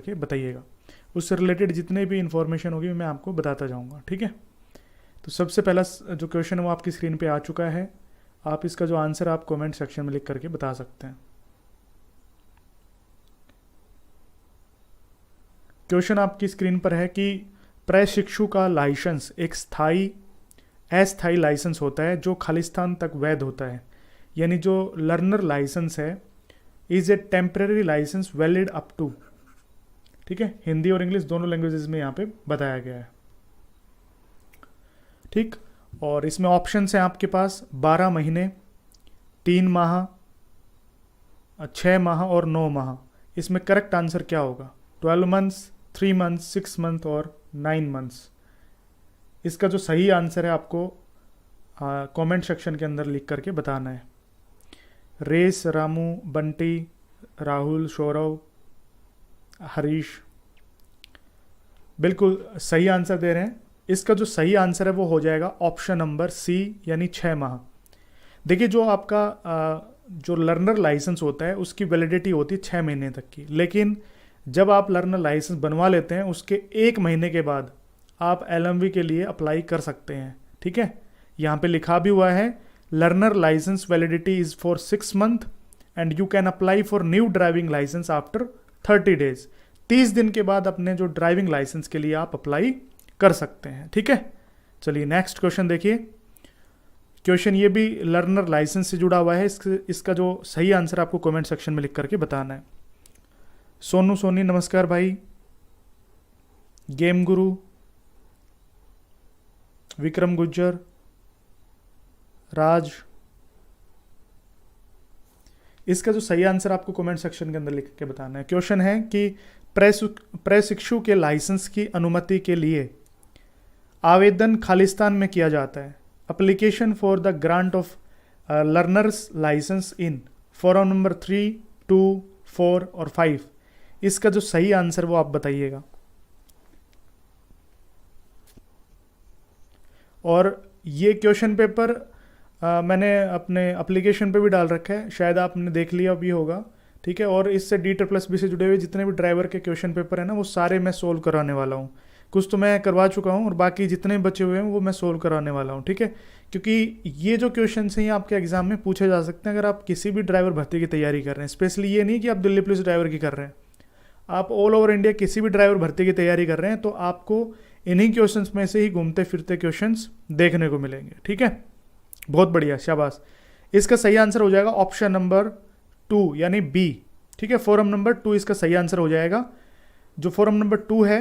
करके बताइएगा। उससे रिलेटेड जितने भी इंफॉर्मेशन होगी मैं आपको बताता जाऊँगा, ठीक है। तो सबसे पहला जो क्वेश्चन है वो आपकी स्क्रीन पे आ चुका है। आप इसका जो आंसर आप कमेंट सेक्शन में लिख करके बता सकते हैं। क्वेश्चन आपकी स्क्रीन पर है कि प्रशिक्षु का लाइसेंस एक अस्थायी लाइसेंस होता है जो खालिस्तान तक वैध होता है, यानी जो लर्नर लाइसेंस है is a temporary licence valid up to, ठीक है। हिंदी और इंग्लिश दोनों लैंग्वेजेस में यहाँ पे बताया गया है, ठीक। और इसमें ऑप्शन है आपके पास 12 महीने, 3 माह, 6 माह और 9 माह। इसमें करेक्ट आंसर क्या होगा? 12 मंथ्स, 3 मंथ्स, 6 मंथ और 9 मंथ्स। इसका जो सही आंसर है आपको कमेंट सेक्शन के अंदर लिख करके बताना है। रेस, रामू, बंटी, राहुल, सौरव, हरीश बिल्कुल सही आंसर दे रहे हैं। इसका जो सही आंसर है वो हो जाएगा ऑप्शन नंबर सी, यानी 6 माह। देखिए, जो आपका जो लर्नर लाइसेंस होता है उसकी वैलिडिटी होती है 6 महीने तक की, लेकिन जब आप लर्नर लाइसेंस बनवा लेते हैं उसके 1 महीने के बाद आप एलएमवी के लिए अप्लाई कर सकते हैं, ठीक है। यहाँ पे लिखा भी हुआ है learner licence validity is for 6 month and you can apply for new driving licence after 30 days. 30 दिन के बाद अपने जो ड्राइविंग लाइसेंस के लिए आप अप्लाई कर सकते हैं, ठीक है। चलिए नेक्स्ट क्वेश्चन देखिए। क्वेश्चन ये भी लर्नर लाइसेंस से जुड़ा हुआ है। इसका जो सही आंसर आपको कमेंट सेक्शन में लिख करके बताना है। सोनू सोनी नमस्कार भाई, गेम गुरु, विक्रम गुज्जर, राज। इसका जो सही आंसर आपको कमेंट सेक्शन के अंदर लिख के बताना है। क्वेश्चन है कि प्रशिक्षु के लाइसेंस की अनुमति के लिए आवेदन खालिस्तान में किया जाता है। Application for the grant of learner's licence in form number 3, 2, 4 और 5। इसका जो सही आंसर वो आप बताइएगा। और ये क्वेश्चन पेपर मैंने अपने एप्लीकेशन पे भी डाल रखा है, शायद आपने देख लिया भी होगा, ठीक है। और इससे DEET+B से जुड़े हुए जितने भी ड्राइवर के क्वेश्चन पेपर है ना वो सारे मैं सोल्व कराने वाला हूँ। कुछ तो मैं करवा चुका हूँ और बाकी जितने बचे हुए हैं वो मैं सोल्व कराने वाला हूँ, ठीक है। क्योंकि ये जो क्वेश्चन हैं ये आपके एग्जाम में पूछे जा सकते हैं अगर आप किसी भी ड्राइवर भर्ती की तैयारी कर रहे हैं। स्पेशली ये नहीं कि आप दिल्ली पुलिस ड्राइवर की कर रहे हैं, आप ऑल ओवर इंडिया किसी भी ड्राइवर भर्ती की तैयारी कर रहे हैं तो आपको इन्हीं क्वेश्चंस में से ही घूमते फिरते क्वेश्चंस देखने को मिलेंगे, ठीक है। बहुत बढ़िया, शाबाश। इसका सही आंसर हो जाएगा ऑप्शन नंबर 2 यानी बी, ठीक है। फॉरम नंबर 2 इसका सही आंसर हो जाएगा। जो फॉरम नंबर 2 है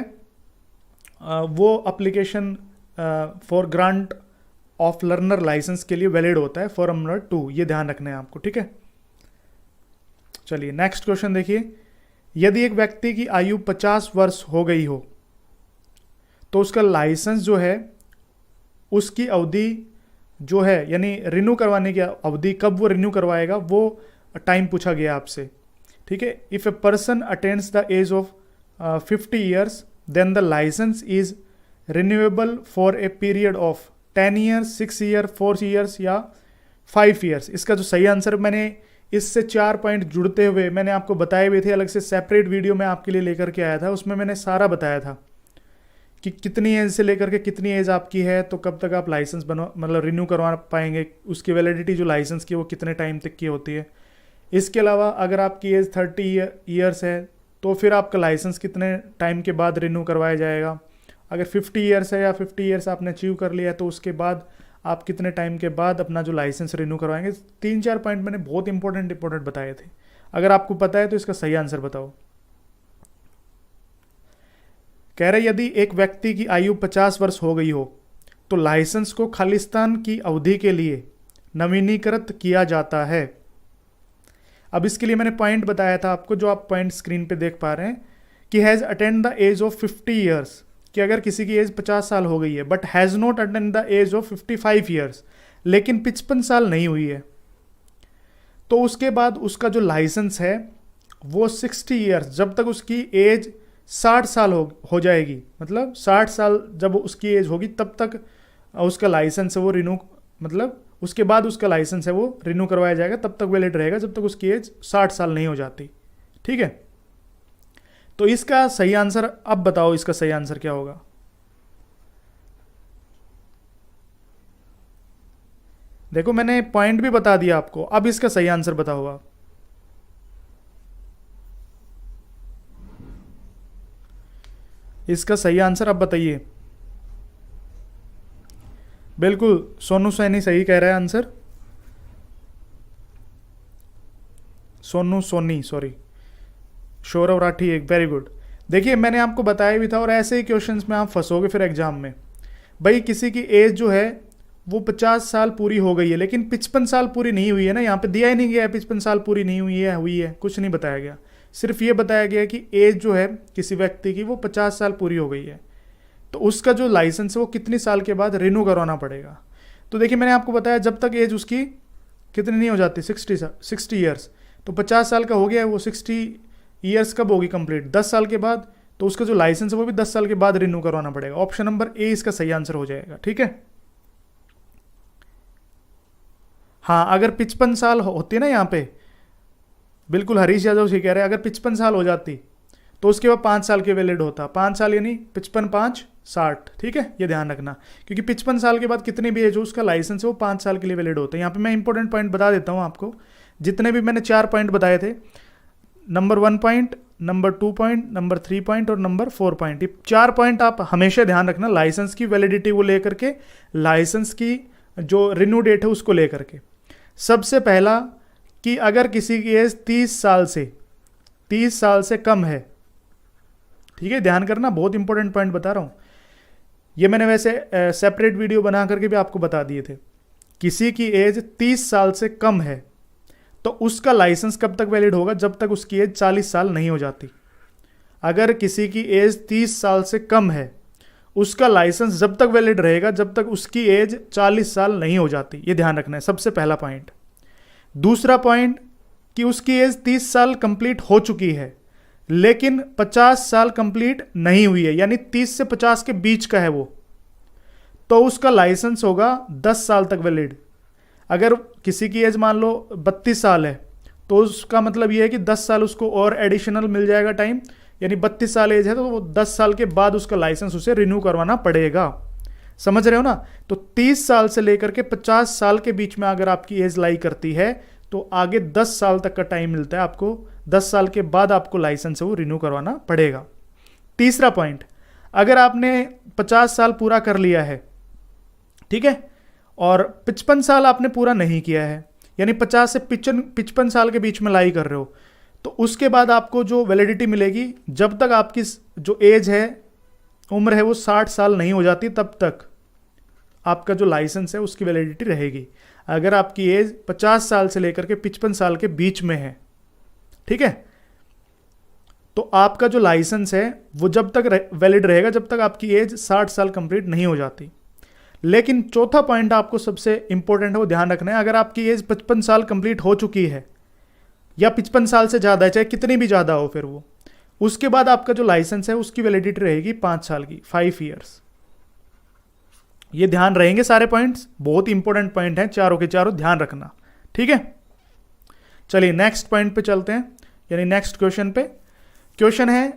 वो application for grant of learner licence के लिए वैलिड होता है, फॉरम नंबर 2, ये ध्यान रखना है आपको, ठीक है। चलिए नेक्स्ट क्वेश्चन देखिए। यदि एक व्यक्ति की आयु 50 वर्ष हो गई हो तो उसका लाइसेंस जो है उसकी अवधि जो है यानी रिन्यू करवाने की अवधि, कब वो रिन्यू करवाएगा वो टाइम पूछा गया आपसे, ठीक है। If a person attains the age of 50 years then the licence is renewable for a period of 10 years, 6 year, 4 years या 5 ईयर्स। इसका जो सही आंसर, मैंने इससे 4 पॉइंट जुड़ते हुए मैंने आपको बताए हुए थे, अलग से सेपरेट वीडियो में आपके लिए लेकर के आया था, उसमें मैंने सारा बताया था कि कितनी एज से लेकर के कितनी एज आपकी है तो कब तक आप लाइसेंस मतलब रिन्यू करवा पाएंगे, उसकी वैलिडिटी जो लाइसेंस की वो कितने टाइम तक की होती है। इसके अलावा अगर आपकी एज 30 ईयर्स है तो फिर आपका लाइसेंस कितने टाइम के बाद रिन्यू करवाया जाएगा। अगर 50 ईयर्स है या 50 ईयर्स आपने अचीव कर लिया तो उसके बाद आप कितने टाइम के बाद अपना जो लाइसेंस रिन्यू करवाएंगे। 3-4 पॉइंट मैंने बहुत इंपॉर्टेंट बताए थे। अगर आपको पता है तो इसका सही आंसर बताओ। कह रहे यदि एक व्यक्ति की आयु 50 वर्ष हो गई हो तो लाइसेंस को खालिस्तान की अवधि के लिए नवीनीकृत किया जाता है। अब इसके लिए मैंने पॉइंट बताया था आपको, जो आप पॉइंट स्क्रीन पे देख पा रहे हैं कि has attend the age of 50 years, कि अगर किसी की एज 50 साल हो गई है but has not attend the age of 55 years, लेकिन 55 साल नहीं हुई है, तो उसके बाद उसका जो लाइसेंस है वो 60 ईयर्स, जब तक उसकी एज 60 साल हो जाएगी, मतलब 60 साल जब उसकी एज होगी तब तक उसका लाइसेंस है वो रिन्यू, मतलब उसके बाद उसका लाइसेंस है वो रिन्यू करवाया जाएगा, तब तक वैलिड रहेगा जब तक उसकी एज 60 साल नहीं हो जाती, ठीक है। तो इसका सही आंसर अब बताओ, इसका सही आंसर क्या होगा? देखो मैंने पॉइंट भी बता दिया आपको, अब इसका सही आंसर बताओ आप। इसका सही आंसर अब बताइए। बिल्कुल सोनू सैनी सही कह रहा है आंसर, सोनू सोनी सॉरी, शौरव राठी एक, वेरी गुड। देखिए मैंने आपको बताया भी था, और ऐसे ही क्वेश्चंस में आप फंसोगे फिर एग्जाम में। भाई किसी की एज जो है वो 50 साल पूरी हो गई है, लेकिन 55 साल पूरी नहीं हुई है ना, यहाँ पे दिया ही नहीं गया है 55 साल पूरी नहीं हुई है, कुछ नहीं बताया गया। सिर्फ ये बताया गया कि एज जो है किसी व्यक्ति की वो 50 साल पूरी हो गई है, तो उसका जो लाइसेंस है वो कितनी साल के बाद रिन्यू करवाना पड़ेगा। तो देखिए मैंने आपको बताया जब तक एज उसकी कितनी नहीं हो जाती, 60 ईयर्स, तो 50 साल का हो गया है, वो 60 ईयर्स कब होगी कंप्लीट? 10 साल के बाद। तो उसका जो लाइसेंस है वो भी 10 साल के बाद रिन्यू करवाना पड़ेगा। ऑप्शन नंबर ए इसका सही आंसर हो जाएगा, ठीक है। हाँ अगर 55 साल होती है ना यहाँ पे, बिल्कुल हरीश यादव जी कह रहे हैं, अगर 55 साल हो जाती तो उसके बाद 5 साल के वैलिड होता, 5 साल यानी 55 5 60, ठीक है, ये ध्यान रखना। क्योंकि 55 साल के बाद कितनी भी एज हो उसका लाइसेंस है वो 5 साल के लिए वैलिड होता है। यहाँ पे मैं इंपॉर्टेंट पॉइंट बता देता हूँ आपको, जितने भी मैंने 4 पॉइंट बताए थे, number 1 point, number 2 point, number 3 point और नंबर 4 पॉइंट, ये 4 पॉइंट आप हमेशा ध्यान रखना लाइसेंस की वैलिडिटी को लेकर के, लाइसेंस की जो रिन्यू डेट है उसको लेकर के। सबसे पहला कि अगर किसी की एज 30 साल से कम है, ठीक है, ध्यान करना, बहुत इंपॉर्टेंट पॉइंट बता रहा हूं। ये मैंने वैसे सेपरेट वीडियो बना करके भी आपको बता दिए थे। किसी की एज 30 साल से कम है तो उसका लाइसेंस कब तक वैलिड होगा? जब तक उसकी एज 40 साल नहीं हो जाती। अगर किसी की एज 30 साल से कम है उसका लाइसेंस जब तक वैलिड रहेगा जब तक उसकी एज 40 साल नहीं हो जाती, ये ध्यान रखना है, सबसे पहला पॉइंट। दूसरा पॉइंट कि उसकी एज 30 साल कंप्लीट हो चुकी है लेकिन 50 साल कंप्लीट नहीं हुई है, यानी 30 से 50 के बीच का है वो, तो उसका लाइसेंस होगा 10 साल तक वैलिड। अगर किसी की एज मान लो 32 साल है तो उसका मतलब ये है कि 10 साल उसको और एडिशनल मिल जाएगा टाइम, यानी 32 साल एज है तो वो 10 साल के बाद उसका लाइसेंस उसे रिन्यू करवाना पड़ेगा। समझ रहे हो ना? तो 30 साल से लेकर के 50 साल के बीच में अगर आपकी एज लाई करती है तो आगे 10 साल तक का टाइम मिलता है आपको, 10 साल के बाद आपको लाइसेंस है वो रिन्यू करवाना पड़ेगा। तीसरा पॉइंट, अगर आपने 50 साल पूरा कर लिया है, ठीक है, और 55 साल आपने पूरा नहीं किया है, यानी 50 से 55 साल के बीच में लाई कर रहे हो, तो उसके बाद आपको जो वैलिडिटी मिलेगी जब तक आपकी जो एज है, उम्र है, वो 60 साल नहीं हो जाती तब तक आपका जो लाइसेंस है उसकी वैलिडिटी रहेगी। अगर आपकी एज 50 साल से लेकर के 55 साल के बीच में है, ठीक है, तो आपका जो लाइसेंस है वो जब तक वैलिड रहेगा जब तक आपकी एज 60 साल कंप्लीट नहीं हो जाती। लेकिन चौथा पॉइंट आपको सबसे इंपॉर्टेंट है, वो ध्यान रखना है, अगर आपकी एज 55 साल कंप्लीट हो चुकी है या 55 साल से ज़्यादा है, चाहे कितनी भी ज़्यादा हो, फिर वो उसके बाद आपका जो लाइसेंस है उसकी वैलिडिटी रहेगी 5 साल की, 5 ईयर्स। ये ध्यान रहेंगे सारे पॉइंट्स, बहुत इंपॉर्टेंट पॉइंट हैं, चारों के चारों ध्यान रखना, ठीक है। चलिए नेक्स्ट पॉइंट पे चलते हैं, यानी नेक्स्ट क्वेश्चन पे। क्वेश्चन है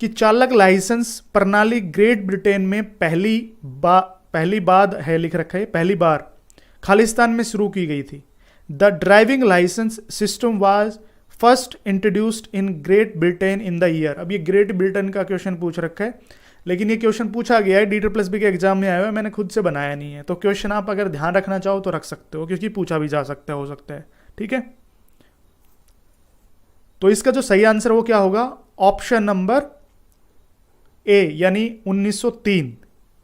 कि चालक लाइसेंस प्रणाली ग्रेट ब्रिटेन में पहली बार है, लिख रखा है, पहली बार खालिस्तान में शुरू की गई थी। The driving licence system was first introduced in Great Britain in the year. अब ये ग्रेट ब्रिटेन का क्वेश्चन पूछ रखा है, लेकिन ये क्वेश्चन पूछा गया है DSSB के एग्जाम में आया हुआ है, मैंने खुद से बनाया नहीं है, तो क्वेश्चन आप अगर ध्यान रखना चाहो तो रख सकते हो, क्योंकि पूछा भी जा सकता है, हो सकता है, ठीक है। तो इसका जो सही आंसर वो क्या होगा? ऑप्शन नंबर ए, यानी 1903,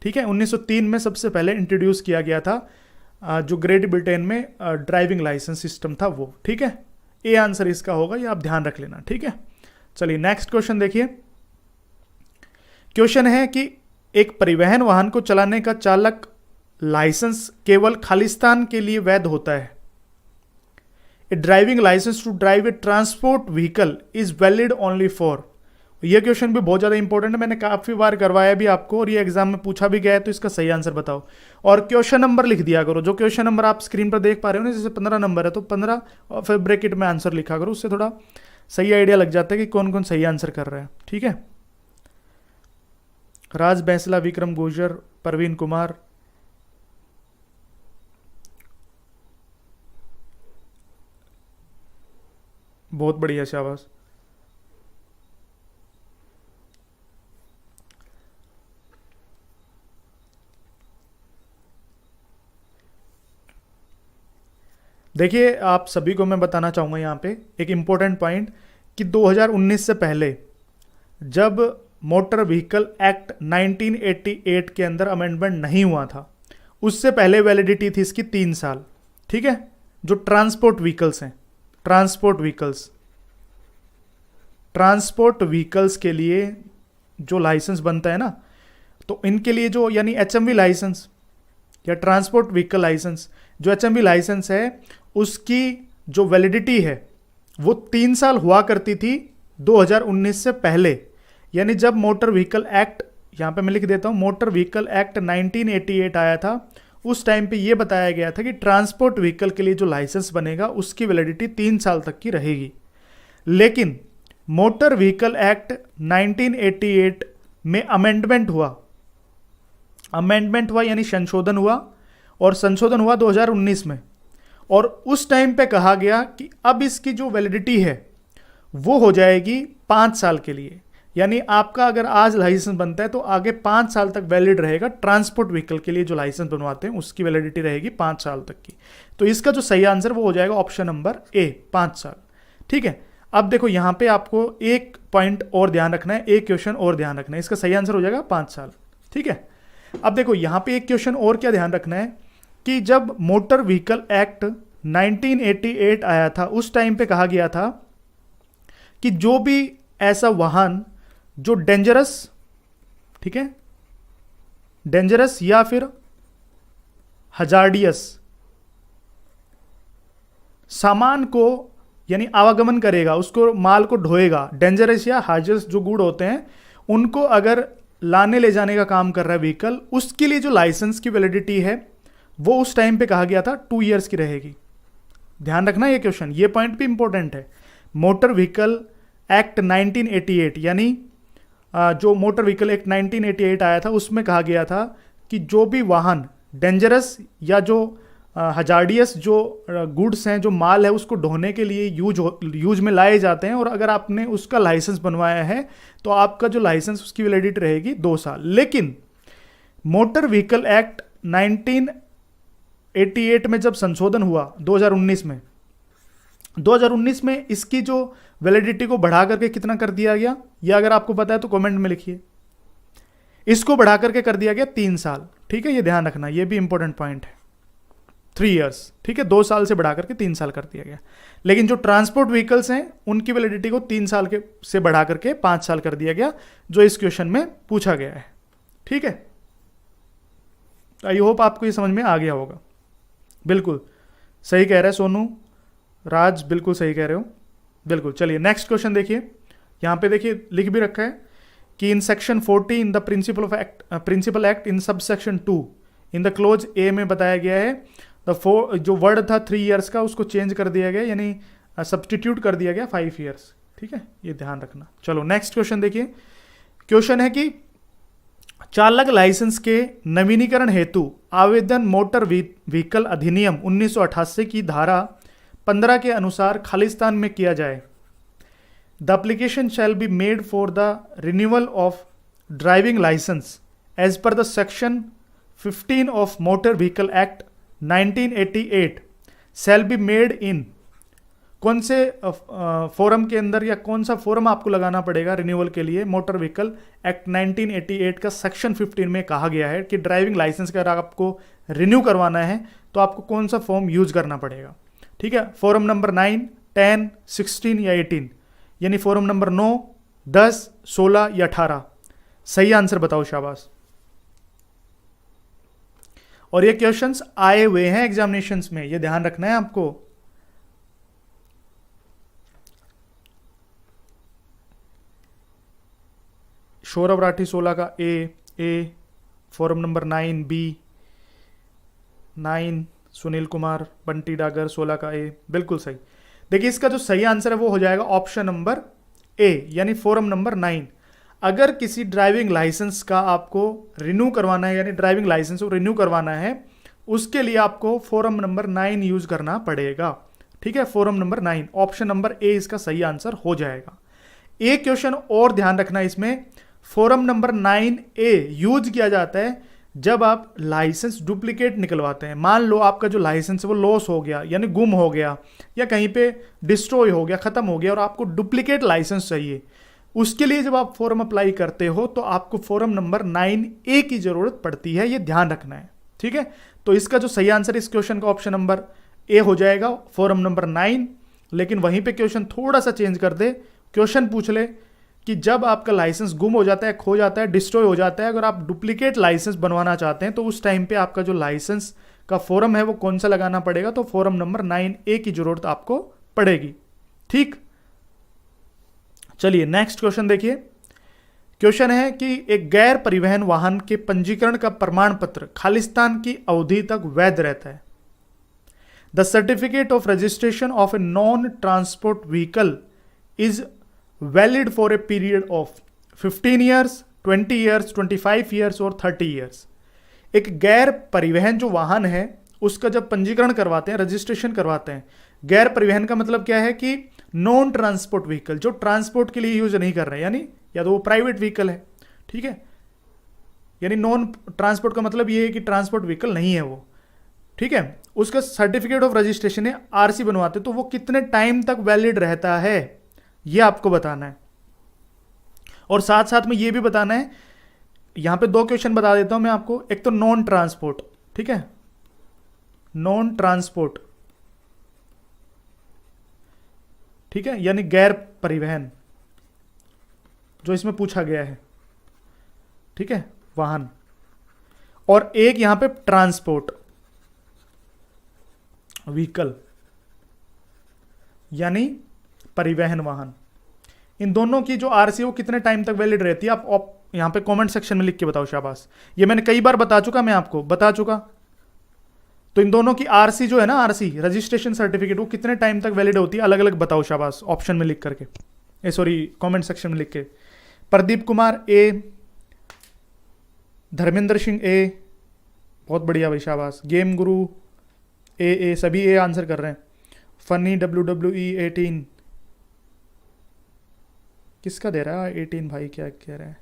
ठीक है। 1903 में सबसे पहले इंट्रोड्यूस किया गया था जो ग्रेट ब्रिटेन में ड्राइविंग लाइसेंस सिस्टम था वो, ठीक है। ए आंसर इसका होगा, ये आप ध्यान रख लेना, ठीक है। चलिए नेक्स्ट क्वेश्चन देखिए। क्वेश्चन है कि एक परिवहन वाहन को चलाने का चालक लाइसेंस केवल खालिस्तान के लिए वैध होता है। A driving licence to drive a transport vehicle is valid only for. ये क्वेश्चन भी बहुत ज़्यादा इंपॉर्टेंट है, मैंने काफ़ी बार करवाया भी आपको और ये एग्जाम में पूछा भी गया है, तो इसका सही आंसर बताओ। और क्वेश्चन नंबर लिख दिया करो, जो क्वेश्चन नंबर आप स्क्रीन पर देख पा रहे हो ना, जैसे 15 नंबर है तो 15 और फिर ब्रैकेट में आंसर लिखा करो, उससे थोड़ा सही आइडिया लग जाता है कि कौन कौन सही आंसर कर रहा है। ठीक है, राज बैंसला, विक्रम गुर्जर, परवीन कुमार। बहुत बढ़िया, शाबाश। देखिए, आप सभी को मैं बताना चाहूँगा यहाँ पे एक इम्पोर्टेंट पॉइंट कि 2019 से पहले जब मोटर व्हीकल एक्ट 1988 के अंदर अमेंडमेंट नहीं हुआ था, उससे पहले वैलिडिटी थी इसकी 3 साल। ठीक है, जो ट्रांसपोर्ट व्हीकल्स हैं, ट्रांसपोर्ट व्हीकल्स के लिए जो लाइसेंस बनता है ना, तो इनके लिए जो यानी एचएमवी लाइसेंस या ट्रांसपोर्ट व्हीकल लाइसेंस, जो एचएमवी लाइसेंस है उसकी जो वैलिडिटी है वो 3 साल हुआ करती थी 2019 से पहले। यानी जब मोटर व्हीकल एक्ट, यहाँ पे मैं लिख देता हूँ, मोटर व्हीकल एक्ट 1988 आया था, उस टाइम पे ये बताया गया था कि ट्रांसपोर्ट व्हीकल के लिए जो लाइसेंस बनेगा उसकी वैलिडिटी 3 साल तक की रहेगी। लेकिन मोटर व्हीकल एक्ट 1988 में अमेंडमेंट हुआ यानी संशोधन हुआ, और संशोधन हुआ 2019 में। और उस टाइम पे कहा गया कि अब इसकी जो वैलिडिटी है वो हो जाएगी 5 साल के लिए। यानी आपका अगर आज लाइसेंस बनता है तो आगे 5 साल तक वैलिड रहेगा। ट्रांसपोर्ट व्हीकल के लिए जो लाइसेंस बनवाते हैं उसकी वैलिडिटी रहेगी 5 साल तक की। तो इसका जो सही आंसर वो हो जाएगा ऑप्शन नंबर ए, 5 साल। ठीक है, अब देखो यहाँ पे आपको एक पॉइंट और ध्यान रखना है, एक क्वेश्चन और ध्यान रखना है, इसका सही आंसर हो जाएगा 5 साल। ठीक है, अब देखो यहाँ पे एक क्वेश्चन और क्या ध्यान रखना है कि जब मोटर व्हीकल एक्ट 1988 आया था उस टाइम पे कहा गया था कि जो भी ऐसा वाहन जो डेंजरस, ठीक है, डेंजरस या फिर हजार्डियस सामान को यानी आवागमन करेगा, उसको माल को ढोएगा, डेंजरस या हाजरस जो गुड होते हैं उनको अगर लाने ले जाने का काम कर रहा है व्हीकल, उसके लिए जो लाइसेंस की वैलिडिटी है वो उस टाइम पे कहा गया था 2 ईयर्स की रहेगी। ध्यान रखना ये क्वेश्चन, ये पॉइंट भी इंपॉर्टेंट है। मोटर व्हीकल एक्ट 1988 यानी जो मोटर व्हीकल एक्ट 1988 आया था उसमें कहा गया था कि जो भी वाहन डेंजरस या जो हजार्डियस जो गुड्स हैं, जो माल है, उसको ढोने के लिए यूज में लाए जाते हैं, और अगर आपने उसका लाइसेंस बनवाया है तो आपका जो लाइसेंस उसकी वैलिडिटी रहेगी 2 साल। लेकिन मोटर व्हीकल एक्ट 1988 में जब संशोधन हुआ 2019 में इसकी जो वैलिडिटी को बढ़ा करके कितना कर दिया गया, या अगर आपको पता है तो कमेंट में लिखिए। इसको बढ़ा करके कर दिया गया 3 साल। ठीक है, ये ध्यान रखना, ये भी इंपॉर्टेंट पॉइंट है। 3 ईयर्स, ठीक है, 2 साल से बढ़ा करके 3 साल कर दिया गया। लेकिन जो ट्रांसपोर्ट व्हीकल्स हैं उनकी वैलिडिटी को 3 साल के से बढ़ा करके 5 साल कर दिया गया, जो इस क्वेश्चन में पूछा गया है। ठीक है, आई होप आपको ये समझ में आ गया होगा। बिल्कुल सही कह रहे हैं सोनू, राज बिल्कुल सही कह रहे हो, बिल्कुल। चलिए नेक्स्ट क्वेश्चन देखिए, यहाँ पे देखिए लिख भी रखा है कि in section 40 in the principal act in sub section 2 in the clause A में बताया गया है जो वर्ड था 3 ईयर्स का उसको चेंज कर दिया गया, यानी सब्सटीट्यूट कर दिया गया 5 ईयर्स। ठीक है, ये ध्यान रखना। चलो नेक्स्ट क्वेश्चन देखिए, क्वेश्चन है कि चालक लाइसेंस के नवीनीकरण हेतु आवेदन मोटर व्हीकल अधिनियम 1988 की धारा 15 के अनुसार खालिस्तान में किया जाए। The application shall be made for the renewal of driving licence as per the section 15 of motor vehicle act 1988 shall be made in. कौन से फोरम के अंदर या कौन सा फोरम आपको लगाना पड़ेगा रिन्यूअल के लिए? मोटर व्हीकल एक्ट 1988 का सेक्शन 15 में कहा गया है कि ड्राइविंग लाइसेंस का अगर आपको रिन्यू करवाना है तो आपको कौन सा फॉर्म यूज करना पड़ेगा। ठीक है, फॉरम नंबर 9, 10, 16 या 18, यानी फॉरम नंबर 9, 10, 16 या 18। सही आंसर बताओ, शाबाश। और ये क्वेश्चंस आए हुए हैं एग्जामिनेशंस में, ये ध्यान रखना है आपको। सौरभ राठी 16 का A, form number 9 B, 9 Sunil Kumar Bunty Dagar 16 का ए, बिल्कुल सही। देखिए इसका जो सही आंसर है वो हो जाएगा ऑप्शन नंबर ए, यानी फोरम नंबर 9। अगर किसी ड्राइविंग लाइसेंस का आपको रिन्यू करवाना है, यानी ड्राइविंग लाइसेंस को रिन्यू करवाना है, उसके लिए आपको फोरम नंबर 9 यूज करना पड़ेगा। ठीक है, forum number 9, option number A इसका सही आंसर हो जाएगा। एक क्वेश्चन और ध्यान रखना इसमें, फोरम नंबर 9A यूज किया जाता है जब आप लाइसेंस डुप्लीकेट निकलवाते हैं। मान लो आपका जो लाइसेंस है वो लॉस हो गया, यानी गुम हो गया, या कहीं पे डिस्ट्रॉय हो गया, खत्म हो गया, और आपको डुप्लीकेट लाइसेंस चाहिए। उसके लिए जब आप फॉर्म अप्लाई करते हो तो आपको फॉर्म नंबर 9A की जरूरत पड़ती है, ये ध्यान रखना है। ठीक है, तो इसका जो सही आंसर इस क्वेश्चन का ऑप्शन नंबर ए हो जाएगा, फॉर्म नंबर 9। लेकिन वहीं पे क्वेश्चन थोड़ा सा चेंज कर दे, क्वेश्चन पूछ ले कि जब आपका लाइसेंस गुम हो जाता है, खो जाता है, डिस्ट्रॉय हो जाता है, अगर आप डुप्लीकेट लाइसेंस बनवाना चाहते हैं तो उस टाइम पे आपका जो लाइसेंस का फॉर्म है वो कौन सा लगाना पड़ेगा, तो फॉर्म नंबर 9A की जरूरत आपको पड़ेगी। ठीक, चलिए नेक्स्ट क्वेश्चन देखिए। क्वेश्चन है कि एक गैर परिवहन वाहन के पंजीकरण का प्रमाण पत्र खालिस्तान की अवधि तक वैध रहता है। The certificate of registration of a non transport vehicle is valid for a period of 15 years, 20 years, 25 years और 30 ईयर्स। एक गैर परिवहन जो वाहन है उसका जब पंजीकरण करवाते हैं, रजिस्ट्रेशन करवाते हैं, गैर परिवहन का मतलब क्या है कि नॉन ट्रांसपोर्ट व्हीकल, जो ट्रांसपोर्ट के लिए यूज नहीं कर रहे हैं, यानी या तो वो प्राइवेट व्हीकल है। ठीक है, यानी नॉन ट्रांसपोर्ट का मतलब ये है कि ट्रांसपोर्ट व्हीकल नहीं है वो। ठीक है, उसका सर्टिफिकेट ऑफ रजिस्ट्रेशन है, आरसी बनवाते, तो वो कितने टाइम तक वैलिड रहता है ये आपको बताना है। और साथ साथ में ये भी बताना है, यहां पे दो क्वेश्चन बता देता हूं मैं आपको। एक तो नॉन ट्रांसपोर्ट, ठीक है, नॉन ट्रांसपोर्ट, ठीक है, यानी गैर परिवहन जो इसमें पूछा गया है, ठीक है, वाहन। और एक यहां पे ट्रांसपोर्ट व्हीकल, यानी परिवहन वाहन। इन दोनों की जो आरसी वो कितने टाइम तक वैलिड रहती है, आप यहां पे कमेंट सेक्शन में लिख के बताओ। शाबाश, ये मैंने कई बार बता चुका, मैं आपको बता चुका। तो इन दोनों की आरसी जो है ना, आरसी रजिस्ट्रेशन सर्टिफिकेट, वो कितने टाइम तक वैलिड होती है, अलग अलग बताओ। शाबाश, ऑप्शन में लिख करके, सॉरी कमेंट सेक्शन में लिख के। प्रदीप कुमार ए, धर्मेंद्र सिंह ए, बहुत बढ़िया भाई, शाबाश। गेम गुरु ए, सभी ए आंसर कर रहे हैं। फनी WWE 18 किसका दे रहा है 18 भाई, क्या कह रहे हैं।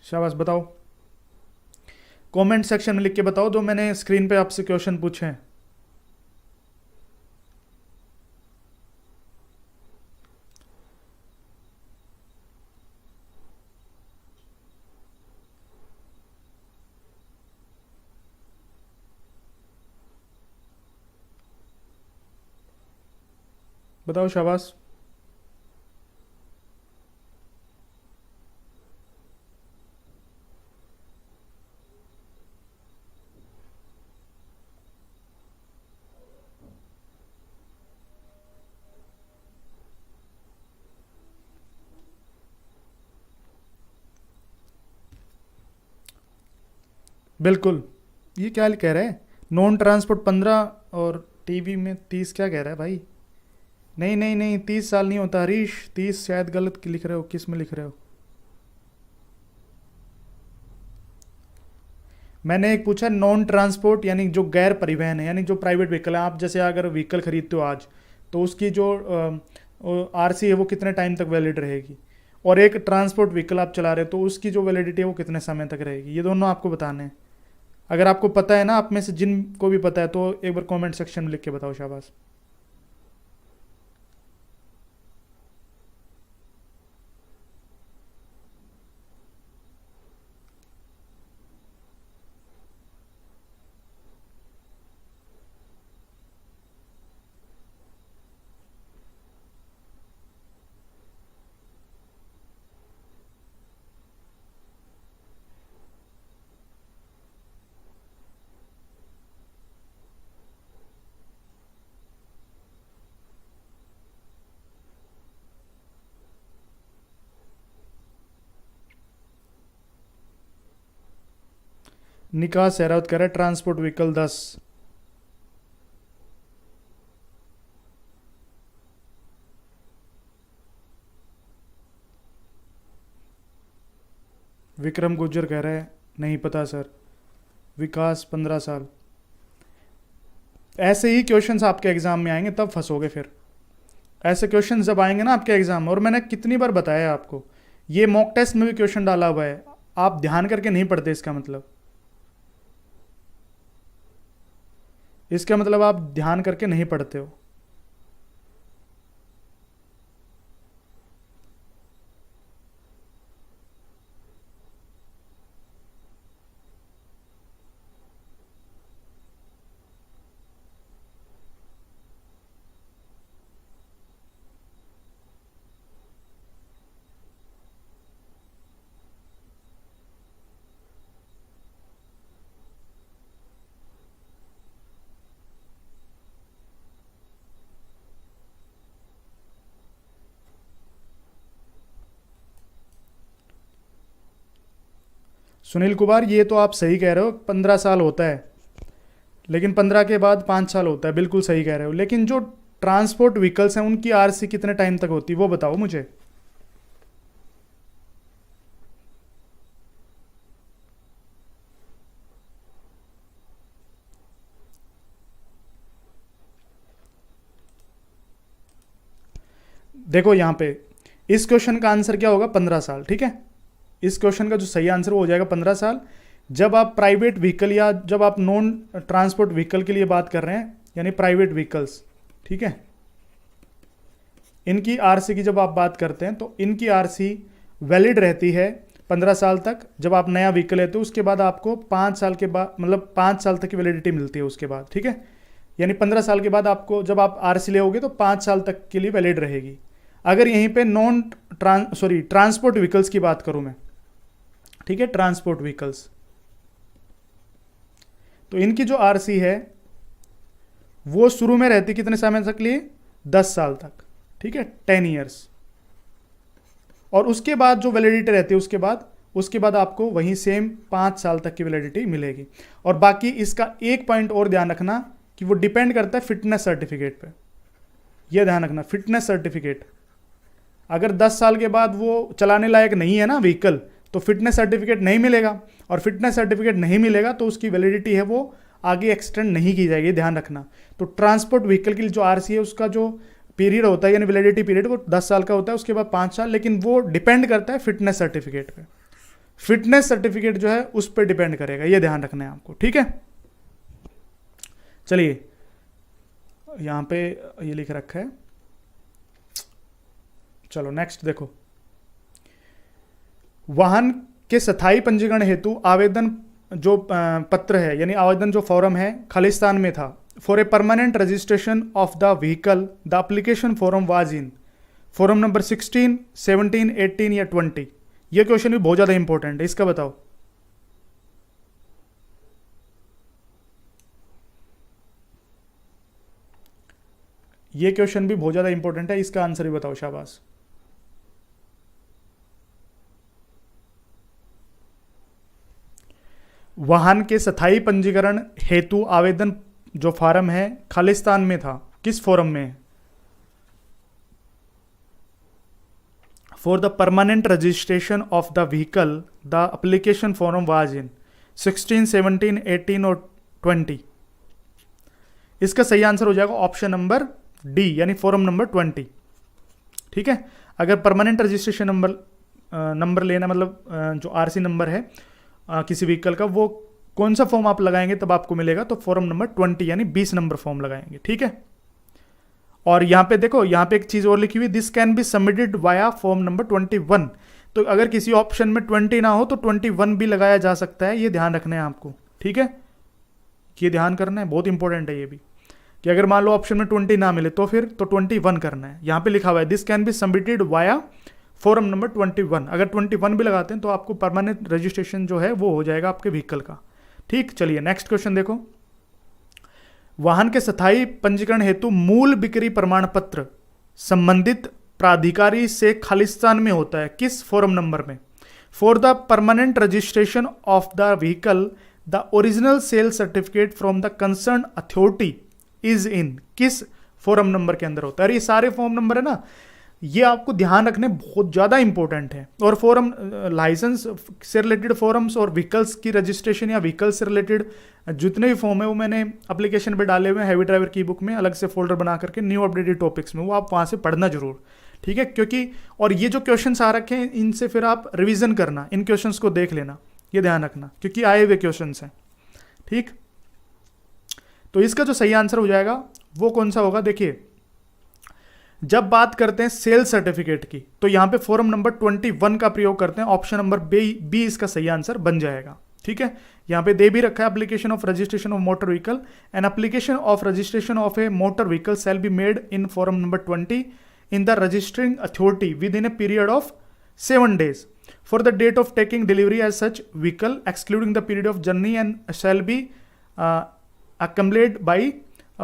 शाबाश, बताओ कमेंट सेक्शन में लिख के बताओ जो मैंने स्क्रीन पे आपसे क्वेश्चन पूछे हैं। बताओ, शाबाश। बिल्कुल, ये क्या कह रहे हैं, नॉन ट्रांसपोर्ट 15 और टीवी में 30, क्या कह रहा है भाई। नहीं नहीं नहीं, 30 साल नहीं होता हरीश, 30 शायद गलत लिख रहे हो, किस में लिख रहे हो। मैंने एक पूछा नॉन ट्रांसपोर्ट, यानी जो गैर परिवहन है, यानी जो प्राइवेट व्हीकल है। आप जैसे अगर व्हीकल खरीदते हो आज, तो उसकी जो आरसी है वो कितने टाइम तक वैलिड रहेगी। और एक ट्रांसपोर्ट व्हीकल आप चला रहे हो तो उसकी जो वैलिडिटी है वो कितने समय तक रहेगी। ये दोनों आपको बताने हैं। अगर आपको पता है ना, आप में से जिन को भी पता है, तो एक बार कमेंट सेक्शन में लिख के बताओ। शाबाश। निकाह सहरावत कह रहा है ट्रांसपोर्ट व्हीकल 10। विक्रम गुज्जर कह रहा है नहीं पता सर। विकास 15 साल। ऐसे ही क्वेश्चंस आपके एग्जाम में आएंगे तब फंसोगे फिर। ऐसे क्वेश्चंस जब आएंगे ना आपके एग्जाम में, और मैंने कितनी बार बताया आपको, ये मॉक टेस्ट में भी क्वेश्चन डाला हुआ है, आप ध्यान करके नहीं पढ़ते, इसका मतलब आप ध्यान करके नहीं पढ़ते हो। सुनील कुमार, ये तो आप सही कह रहे हो, 15 साल होता है, लेकिन 15 के बाद 5 साल होता है, बिल्कुल सही कह रहे हो। लेकिन जो ट्रांसपोर्ट व्हीकल्स हैं उनकी आरसी कितने टाइम तक होती है वो बताओ मुझे। देखो यहाँ पे इस क्वेश्चन का आंसर क्या होगा, 15 साल, ठीक है। इस क्वेश्चन का जो सही आंसर हो जाएगा 15 साल। जब आप प्राइवेट व्हीकल या जब आप नॉन ट्रांसपोर्ट व्हीकल के लिए बात कर रहे हैं, यानी प्राइवेट व्हीकल्स, ठीक है, इनकी आरसी की जब आप बात करते हैं तो इनकी आरसी वैलिड रहती है 15 साल तक। जब आप नया व्हीकल लेते हो उसके बाद आपको 5 साल के बाद, मतलब 5 साल तक की वैलिडिटी मिलती है उसके बाद, ठीक है। यानी 15 साल के बाद आपको जब आप आरसी लेोगे तो 5 साल तक के लिए वैलिड रहेगी। अगर यहीं पे ट्रांसपोर्ट व्हीकल्स की बात करूं मैं, ठीक है, ट्रांसपोर्ट व्हीकल्स, तो इनकी जो आरसी है वो शुरू में रहती कितने समय तक लिए, 10 साल तक, ठीक है, 10 ईयर्स। और उसके बाद जो वैलिडिटी रहती है उसके बाद आपको वही सेम 5 साल तक की वैलिडिटी मिलेगी। और बाकी इसका एक पॉइंट और ध्यान रखना कि वो डिपेंड करता है फिटनेस सर्टिफिकेट पे। यह ध्यान रखना, फिटनेस सर्टिफिकेट, अगर 10 साल के बाद वो चलाने लायक नहीं है ना व्हीकल, तो फिटनेस सर्टिफिकेट नहीं मिलेगा, और फिटनेस सर्टिफिकेट नहीं मिलेगा तो उसकी वैलिडिटी है वो आगे एक्सटेंड नहीं की जाएगी, ध्यान रखना। तो ट्रांसपोर्ट व्हीकल के लिए जो आरसी है उसका जो पीरियड होता है, यानी वैलिडिटी पीरियड, वो 10 साल का होता है, उसके बाद 5 साल, लेकिन वो डिपेंड करता है फिटनेस सर्टिफिकेट पे। फिटनेस सर्टिफिकेट जो है उस पर डिपेंड करेगा, ये ध्यान रखना है आपको, ठीक है। चलिए यहां पे ये लिख रखा है, चलो नेक्स्ट देखो। वाहन के स्थायी पंजीकरण हेतु आवेदन जो पत्र है, यानी आवेदन जो फॉर्म है खालिस्तान में था। For a permanent registration of the vehicle the application form was in form number 16, 17, 18 या 20। यह क्वेश्चन भी बहुत ज्यादा इंपॉर्टेंट है, इसका बताओ। यह क्वेश्चन भी बहुत ज्यादा इंपॉर्टेंट है, इसका आंसर भी बताओ, शाबाश। वाहन के स्थायी पंजीकरण हेतु आवेदन जो फॉर्म है खालिस्तान में था, किस फॉर्म में? For the permanent registration of the vehicle the application form was in 16, 17, 18 और 20। इसका सही आंसर हो जाएगा ऑप्शन नंबर डी, यानी फॉर्म नंबर 20, ठीक है। अगर परमानेंट रजिस्ट्रेशन नंबर लेना, मतलब जो आरसी नंबर है किसी व्हीकल का, वो कौन सा फॉर्म आप लगाएंगे तब आपको मिलेगा, तो फॉर्म नंबर 20 यानी 20 नंबर फॉर्म लगाएंगे, ठीक है। और यहां पे देखो, यहां पे एक चीज और लिखी हुई, this can be submitted via form number 21। तो अगर किसी ऑप्शन में 20 ना हो तो 21 भी लगाया जा सकता है, ये ध्यान रखना है आपको, ठीक है। ये ध्यान करना है, बहुत इंपॉर्टेंट है ये भी, कि अगर मान लो ऑप्शन में 20 ना मिले तो फिर तो 21 करना है। यहां पे लिखा हुआ है this can be submitted via form number 21। अगर 21 भी लगाते हैं तो आपको परमानेंट रजिस्ट्रेशन जो है वो हो जाएगा आपके व्हीकल का, ठीक। चलिए नेक्स्ट क्वेश्चन देखो। वाहन के स्थायी पंजीकरण हेतु मूल बिक्री प्रमाण पत्र संबंधित प्राधिकारी से खालिस्तान में होता है, किस फॉर्म नंबर में? For the permanent registration of the vehicle the original sale certificate from the concern authority is in, किस फॉरम नंबर के अंदर होता है। ये सारे फॉर्म नंबर है ना, ये आपको ध्यान रखने बहुत ज़्यादा इंपॉर्टेंट है। और फॉरम लाइसेंस से रिलेटेड फॉरम्स और व्हीकल्स की रजिस्ट्रेशन या व्हीकल्स से रिलेटेड जितने भी फॉर्म है वो मैंने एप्लीकेशन पे डाले हुए हैं हैवी ड्राइवर की बुक में, अलग से फोल्डर बना करके न्यू अपडेटेड टॉपिक्स में, वो आप वहाँ से पढ़ना जरूर, ठीक है। क्योंकि और ये जो क्वेश्चन आ रखे हैं इनसे फिर आप रिविजन करना, इन क्वेश्चन को देख लेना, ये ध्यान रखना, क्योंकि आए हुए क्वेश्चन हैं, ठीक। तो इसका जो सही आंसर हो जाएगा वो कौन सा होगा, देखिए जब बात करते हैं सेल सर्टिफिकेट की तो यहां पे फॉर्म नंबर 21 का प्रयोग करते हैं, ऑप्शन नंबर बी इसका सही आंसर बन जाएगा, ठीक है। यहां पे दे भी रखा है application of registration of motor vehicle, an application of registration of a motor vehicle shall be made in form number 20 in the registering authority within a period of 7 days for the date of taking delivery as such vehicle excluding the period of journey and shall be accompanied by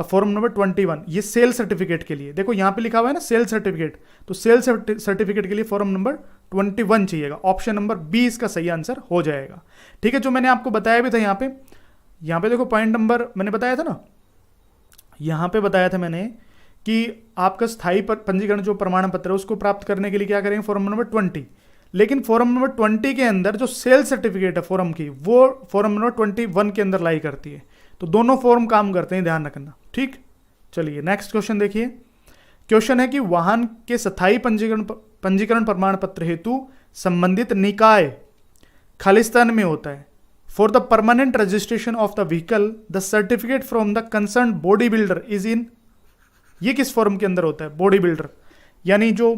form number 21। ये cell certificate के लिए, देखो यहाँ पे लिखा हुआ है ना सेल सर्टिफिकेट, तो सेल सर्टिफिकेट के लिए फॉर्म नंबर 21 चाहिएगा, ऑप्शन नंबर बी इसका सही आंसर हो जाएगा, ठीक है। जो मैंने आपको बताया भी था यहाँ पे देखो पॉइंट नंबर मैंने बताया था ना, यहाँ पे बताया था मैंने कि आपका स्थायी पंजीकरण जो प्रमाण पत्र है उसको प्राप्त करने के लिए क्या करेंगे, फॉर्म नंबर 20। लेकिन फॉर्म नंबर 20 के अंदर जो सेल सर्टिफिकेट है फॉर्म की, वो फॉर्म नंबर 21 के अंदर लाई करती है, तो दोनों फॉर्म काम करते हैं, ध्यान रखना, ठीक। चलिए नेक्स्ट क्वेश्चन देखिए। क्वेश्चन है कि वाहन के स्थायी पंजीकरण प्रमाण पत्र हेतु संबंधित निकाय खालिस्तान में होता है। For the permanent registration of the vehicle the certificate from the concern body builder is in, ये किस फॉर्म के अंदर होता है, बॉडी बिल्डर, यानी जो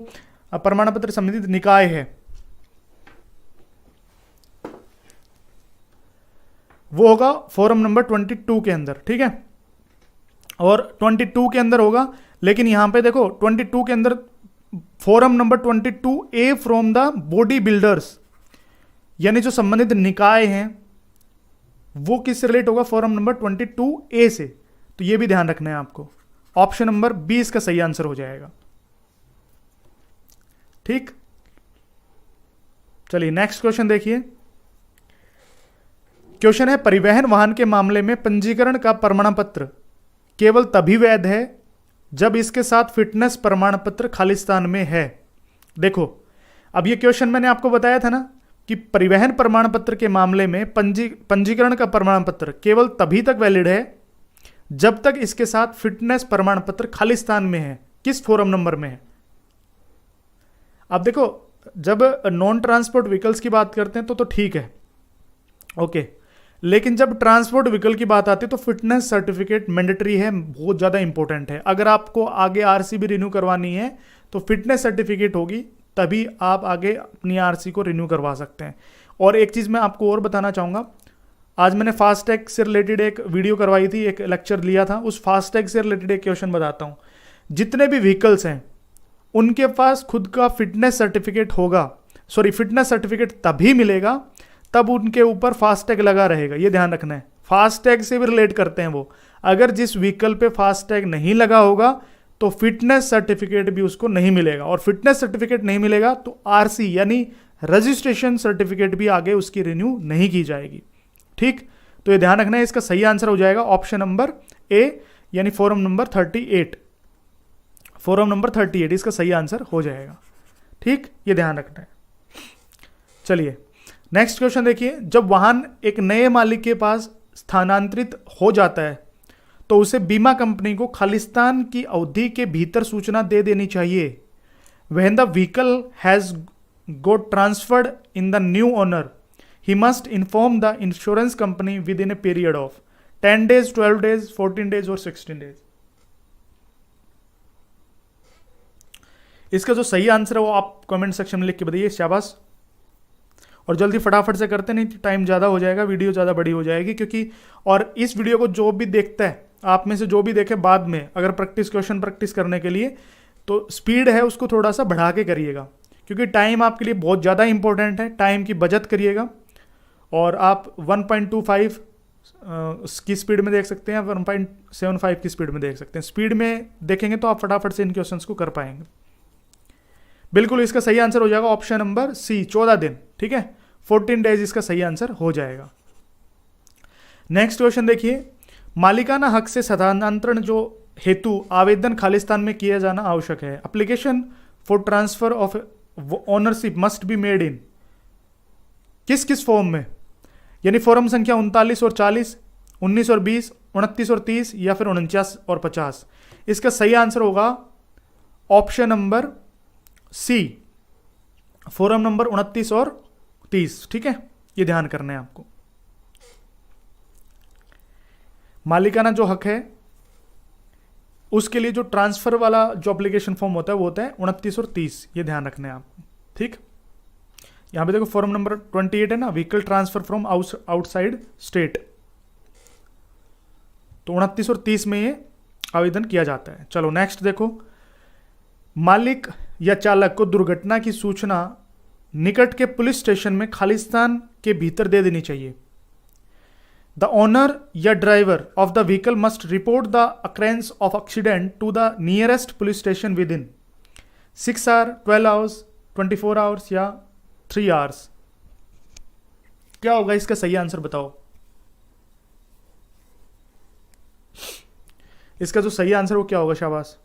प्रमाण पत्र संबंधित निकाय है वो होगा फॉर्म नंबर 22 के अंदर, ठीक है। और 22 के अंदर होगा, लेकिन यहां पे देखो 22 के अंदर form number 22A from the body builders, यानी जो संबंधित निकाय हैं वो किससे रिलेट होगा, फॉर्म नंबर 22A से, तो ये भी ध्यान रखना है आपको, ऑप्शन नंबर बी इसका सही आंसर हो जाएगा, ठीक। चलिए नेक्स्ट क्वेश्चन देखिए। क्वेश्चन है परिवहन वाहन के मामले में पंजीकरण का प्रमाण पत्र केवल तभी वैध है जब इसके साथ फिटनेस प्रमाण पत्र खालिस्तान में है। देखो अब ये क्वेश्चन मैंने आपको बताया था ना कि परिवहन प्रमाण पत्र के मामले में पंजीकरण का प्रमाण पत्र केवल तभी तक वैलिड है जब तक इसके साथ फिटनेस प्रमाण पत्र खालिस्तान में है, किस फॉरम नंबर में है। अब देखो जब नॉन ट्रांसपोर्ट व्हीकल्स की बात करते हैं तो ठीक है, ओके, लेकिन जब ट्रांसपोर्ट व्हीकल की बात आती है तो फिटनेस सर्टिफिकेट मैंडेटरी है, बहुत ज़्यादा इंपॉर्टेंट है। अगर आपको आगे आरसी भी रिन्यू करवानी है तो फिटनेस सर्टिफिकेट होगी, तभी आप आगे अपनी आरसी को रिन्यू करवा सकते हैं। और एक चीज़ मैं आपको और बताना चाहूँगा, आज मैंने फास्टैग से रिलेटेड एक वीडियो करवाई थी, एक लेक्चर लिया था, उस फास्टैग से रिलेटेड एक क्वेश्चन बताता हूँ। जितने भी व्हीकल्स हैं उनके पास खुद का फिटनेस सर्टिफिकेट होगा, सॉरी फिटनेस सर्टिफिकेट तभी मिलेगा तब उनके ऊपर फास्टैग लगा रहेगा, ये ध्यान रखना है। फास्टैग से भी रिलेट करते हैं वो, अगर जिस व्हीकल पे फास्टैग नहीं लगा होगा तो फिटनेस सर्टिफिकेट भी उसको नहीं मिलेगा, और फिटनेस सर्टिफिकेट नहीं मिलेगा तो आरसी यानी रजिस्ट्रेशन सर्टिफिकेट भी आगे उसकी रिन्यू नहीं की जाएगी, ठीक। तो ये ध्यान रखना है, इसका सही आंसर हो जाएगा ऑप्शन नंबर ए, यानी फॉरम नंबर 38, फॉरम नंबर 38 इसका सही आंसर हो जाएगा, ठीक, ये ध्यान रखना है। चलिए नेक्स्ट क्वेश्चन देखिए। जब वाहन एक नए मालिक के पास स्थानांतरित हो जाता है तो उसे बीमा कंपनी को खालिस्तान की अवधि के भीतर सूचना दे देनी चाहिए। When the vehicle has got transferred in the new owner he must inform the insurance company within a period of 10 days, 12 days, 14 days और 16 days। इसका जो सही आंसर है वो आप कमेंट सेक्शन में लिख के बताइए, शाबाश। और जल्दी फटाफट से करते, नहीं तो टाइम ज़्यादा हो जाएगा, वीडियो ज़्यादा बड़ी हो जाएगी। क्योंकि और इस वीडियो को जो भी देखता है, आप में से जो भी देखे बाद में अगर क्वेश्चन प्रैक्टिस करने के लिए, तो स्पीड है उसको थोड़ा सा बढ़ा के करिएगा, क्योंकि टाइम आपके लिए बहुत ज़्यादा इंपॉर्टेंट है। टाइम की बचत करिएगा, और आप 1.25 की स्पीड में देख सकते हैं, 1.75 की स्पीड में देख सकते हैं। स्पीड में देखेंगे तो आप फटाफट से इन क्वेश्चंस को कर पाएंगे। बिल्कुल इसका सही आंसर हो जाएगा ऑप्शन नंबर सी, 14 दिन, ठीक है, 14 days इसका सही आंसर हो जाएगा। नेक्स्ट क्वेश्चन देखिए, मालिकाना हक से स्थानांतरण जो हेतु आवेदन खालिस्तान में किया जाना आवश्यक है। Application for transfer of ownership must be made इन, किस किस फॉर्म में, यानी फॉर्म संख्या 39 और 40, 19 और 20, 29 और 30 या फिर 49 और 50। इसका सही आंसर होगा option number C, form number 29 और 30। ठीक है, ये ध्यान करना है आपको। मालिकाना जो हक है उसके लिए जो ट्रांसफर वाला जो एप्लीकेशन फॉर्म होता है वो होता है 29 और 30, ये ध्यान रखना है आपको। ठीक, यहां पे देखो फॉर्म नंबर 28 है ना, vehicle transfer from outside state, तो 29 और 30 में ये आवेदन किया जाता है। चलो नेक्स्ट देखो, मालिक या चालक को दुर्घटना की सूचना निकट के पुलिस स्टेशन में खालिस्तान के भीतर दे देनी चाहिए। द ओनर या driver of the vehicle must report the occurrence of accident to the nearest police station within 6 hour, 12 hours, 24 hours या 3 आवर्स। क्या होगा इसका सही आंसर बताओ। इसका जो सही आंसर वो क्या होगा, शाबाश।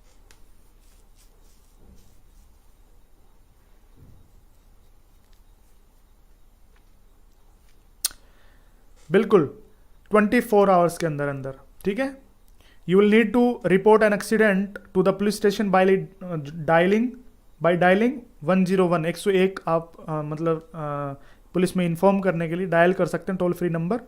बिल्कुल 24 आवर्स के अंदर अंदर। ठीक है, you will need to report an accident to the police station by dialling 101 101 आप पुलिस में इन्फॉर्म करने के लिए डायल कर सकते हैं toll free number.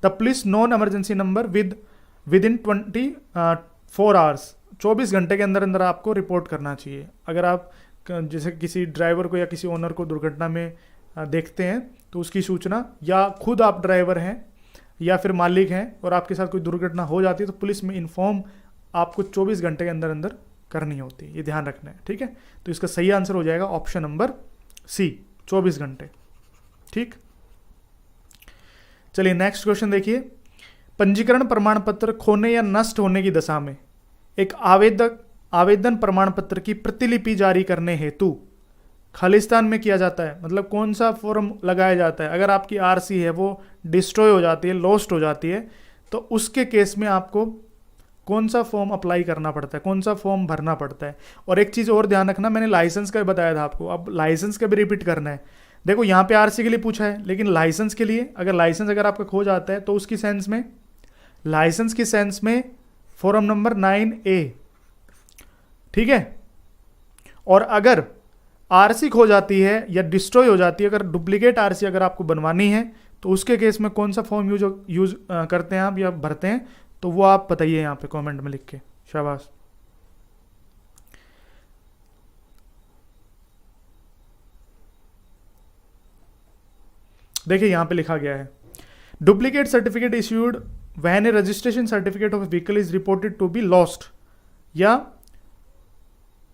The police non emergency number with in 24 hours, 24 घंटे के अंदर अंदर आपको रिपोर्ट करना चाहिए। अगर आप जैसे किसी ड्राइवर को या किसी ओनर को दुर्घटना में देखते हैं तो उसकी सूचना, या खुद आप ड्राइवर हैं या फिर मालिक हैं और आपके साथ कोई दुर्घटना हो जाती है तो पुलिस में इन्फॉर्म आपको 24 घंटे के अंदर अंदर करनी होती है, ये ध्यान रखना है। ठीक है, तो इसका सही आंसर हो जाएगा ऑप्शन नंबर सी, 24 घंटे। ठीक, चलिए नेक्स्ट क्वेश्चन देखिए, पंजीकरण प्रमाण पत्र खोने या नष्ट होने की दशा में एक आवेदन प्रमाण पत्र की प्रतिलिपि जारी करने हेतु खालिस्तान में किया जाता है। मतलब कौन सा फॉर्म लगाया जाता है। अगर आपकी आरसी है वो डिस्ट्रॉय हो जाती है, लॉस्ट हो जाती है, तो उसके केस में आपको कौन सा फॉर्म अप्लाई करना पड़ता है, कौन सा फॉर्म भरना पड़ता है। और एक चीज़ और ध्यान रखना, मैंने लाइसेंस का भी बताया था आपको, अब लाइसेंस का भी रिपीट करना है। देखो यहाँ पे आरसी के लिए पूछा है, लेकिन लाइसेंस के लिए अगर आपका खो जाता है तो उसकी सेंस में, लाइसेंस की सेंस में फॉर्म नंबर 9A। ठीक है, और अगर आरसी खो जाती है या डिस्ट्रॉय हो जाती है, अगर डुप्लीकेट आरसी अगर आपको बनवानी है तो उसके केस में कौन सा फॉर्म यूज करते हैं आप या भरते हैं, तो वो आप बताइए यहाँ पे कमेंट में लिख के, शाबाश। देखिए यहाँ पे लिखा गया है, duplicate certificate issued when a registration certificate of vehicle is reported to be lost या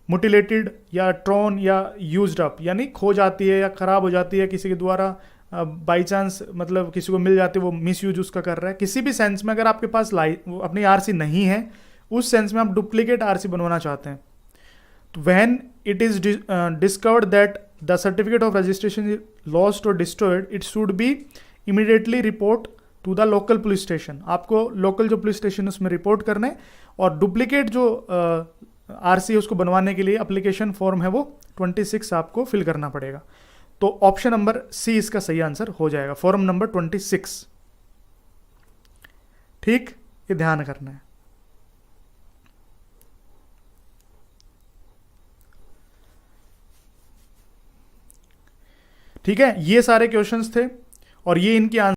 मुटिलेटेड या ट्रॉन या यूज्ड अप, यानी खो जाती है या खराब हो जाती है किसी के द्वारा, बाई चांस मतलब किसी को मिल जाती है, वो मिस यूज उसका कर रहा है। किसी भी सेंस में अगर आपके पास अपनी आरसी नहीं है, उस सेंस में आप डुप्लीकेट आरसी बनवाना चाहते हैं, तो when it is discovered that the certificate of registration is lost और destroyed, it should be immediately report to the local police station. आपको लोकल जो पुलिस स्टेशन है उसमें रिपोर्ट करना है, और डुप्लीकेट जो आरसी उसको बनवाने के लिए एप्लीकेशन फॉर्म है वो 26 आपको फिल करना पड़ेगा। तो ऑप्शन नंबर सी इसका सही आंसर हो जाएगा, फॉर्म नंबर 26। ठीक, ये ध्यान करना है। ठीक है, ये सारे क्वेश्चंस थे और ये इनके आंसर